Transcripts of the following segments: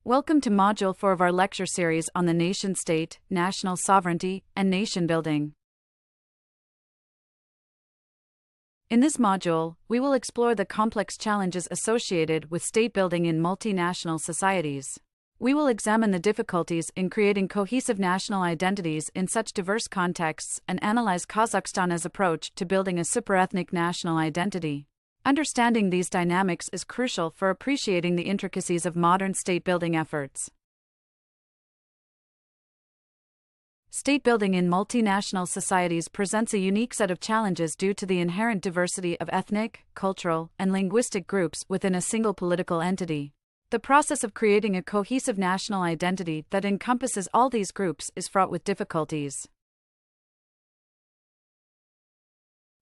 Welcome to Module 4 of our lecture series on the nation-state, national sovereignty, and nation building. In this module, we will explore the complex challenges associated with state building in multinational societies. We will examine the difficulties in creating cohesive national identities in such diverse contexts and analyze Kazakhstan's approach to building a superethnic national identity. Understanding these dynamics is crucial for appreciating the intricacies of modern state-building efforts. State building in multinational societies presents a unique set of challenges due to the inherent diversity of ethnic, cultural, and linguistic groups within a single political entity. The process of creating a cohesive national identity that encompasses all these groups is fraught with difficulties.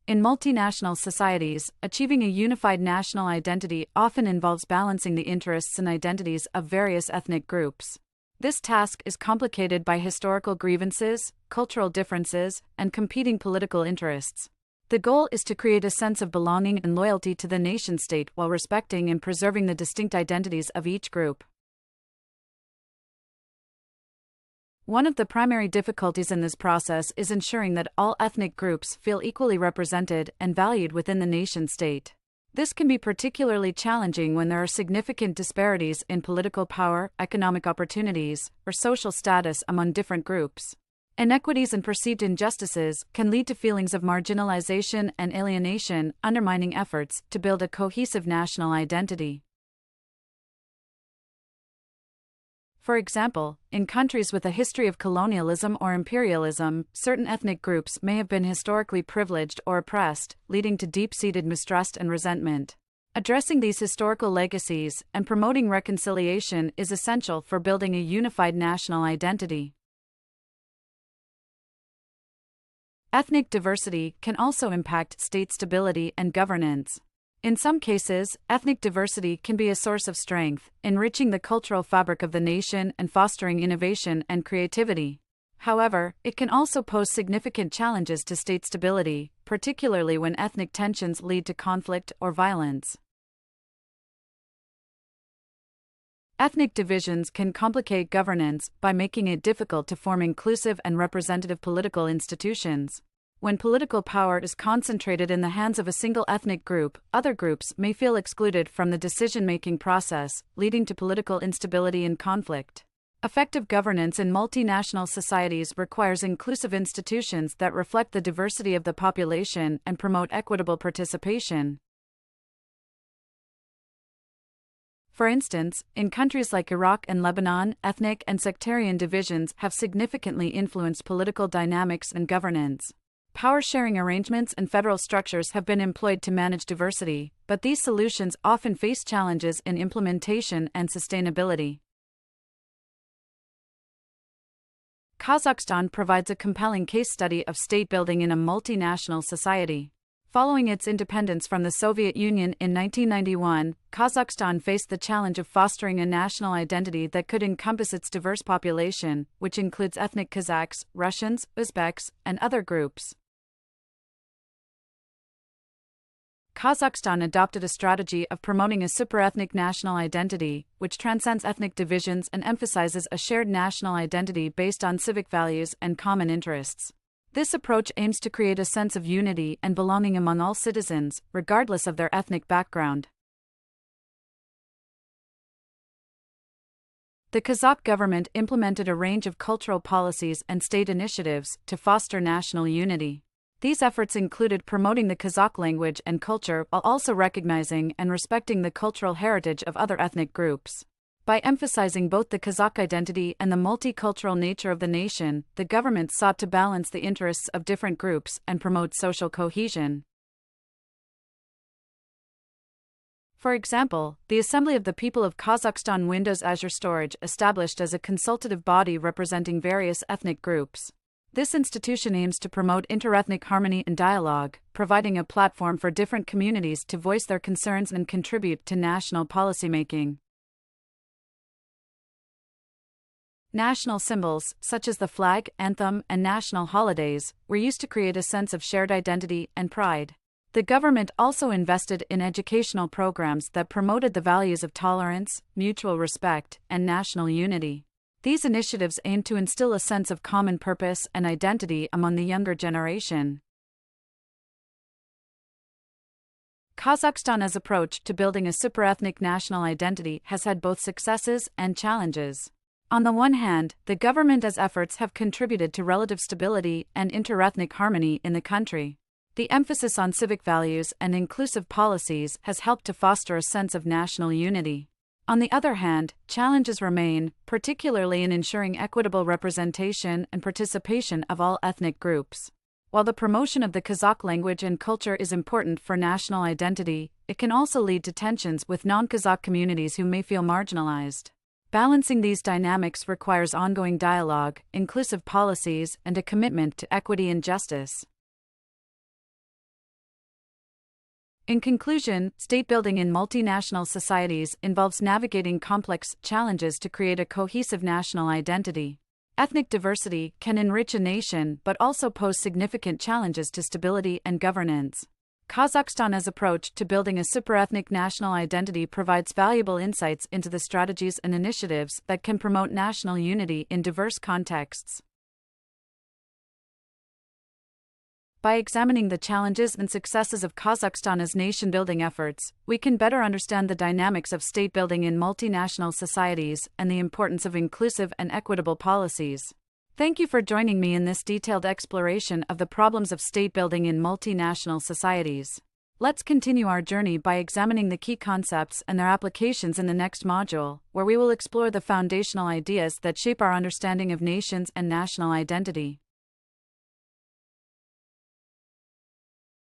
In multinational societies, achieving a unified national identity often involves balancing the interests and identities of various ethnic groups. This task is complicated by historical grievances, cultural differences, and competing political interests. The goal is to create a sense of belonging and loyalty to the nation-state while respecting and preserving the distinct identities of each group. One of the primary difficulties in this process is ensuring that all ethnic groups feel equally represented and valued within the nation-state. This can be particularly challenging when there are significant disparities in political power, economic opportunities, or social status among different groups. Inequities and perceived injustices can lead to feelings of marginalization and alienation, undermining efforts to build a cohesive national identity. For example, in countries with a history of colonialism or imperialism, certain ethnic groups may have been historically privileged or oppressed, leading to deep-seated mistrust and resentment. Addressing these historical legacies and promoting reconciliation is essential for building a unified national identity. Ethnic diversity can also impact state stability and governance. In some cases, ethnic diversity can be a source of strength, enriching the cultural fabric of the nation and fostering innovation and creativity. However, it can also pose significant challenges to state stability, particularly when ethnic tensions lead to conflict or violence. Ethnic divisions can complicate governance by making it difficult to form inclusive and representative political institutions. When political power is concentrated in the hands of a single ethnic group, other groups may feel excluded from the decision-making process, leading to political instability and conflict. Effective governance in multinational societies requires inclusive institutions that reflect the diversity of the population and promote equitable participation. For instance, in countries like Iraq and Lebanon, ethnic and sectarian divisions have significantly influenced political dynamics and governance. Power-sharing arrangements and federal structures have been employed to manage diversity, but these solutions often face challenges in implementation and sustainability. Kazakhstan provides a compelling case study of state building in a multinational society. Following its independence from the Soviet Union in 1991, Kazakhstan faced the challenge of fostering a national identity that could encompass its diverse population, which includes ethnic Kazakhs, Russians, Uzbeks, and other groups. Kazakhstan adopted a strategy of promoting a superethnic national identity, which transcends ethnic divisions and emphasizes a shared national identity based on civic values and common interests. This approach aims to create a sense of unity and belonging among all citizens, regardless of their ethnic background. The Kazakh government implemented a range of cultural policies and state initiatives to foster national unity. These efforts included promoting the Kazakh language and culture while also recognizing and respecting the cultural heritage of other ethnic groups. By emphasizing both the Kazakh identity and the multicultural nature of the nation, the government sought to balance the interests of different groups and promote social cohesion. For example, the Assembly of the People of Kazakhstan Windows Azure Storage established as a consultative body representing various ethnic groups. This institution aims to promote interethnic harmony and dialogue, providing a platform for different communities to voice their concerns and contribute to national policymaking. National symbols, such as the flag, anthem, and national holidays, were used to create a sense of shared identity and pride. The government also invested in educational programs that promoted the values of tolerance, mutual respect, and national unity. These initiatives aim to instill a sense of common purpose and identity among the younger generation. Kazakhstan's approach to building a superethnic national identity has had both successes and challenges. On the one hand, the government's efforts have contributed to relative stability and interethnic harmony in the country. The emphasis on civic values and inclusive policies has helped to foster a sense of national unity. On the other hand, challenges remain, particularly in ensuring equitable representation and participation of all ethnic groups. While the promotion of the Kazakh language and culture is important for national identity, it can also lead to tensions with non-Kazakh communities who may feel marginalized. Balancing these dynamics requires ongoing dialogue, inclusive policies, and a commitment to equity and justice. In conclusion, state building in multinational societies involves navigating complex challenges to create a cohesive national identity. Ethnic diversity can enrich a nation but also pose significant challenges to stability and governance. Kazakhstan's approach to building a superethnic national identity provides valuable insights into the strategies and initiatives that can promote national unity in diverse contexts. By examining the challenges and successes of Kazakhstan's nation-building efforts, we can better understand the dynamics of state building in multinational societies and the importance of inclusive and equitable policies. Thank you for joining me in this detailed exploration of the problems of state building in multinational societies. Let's continue our journey by examining the key concepts and their applications in the next module, where we will explore the foundational ideas that shape our understanding of nations and national identity.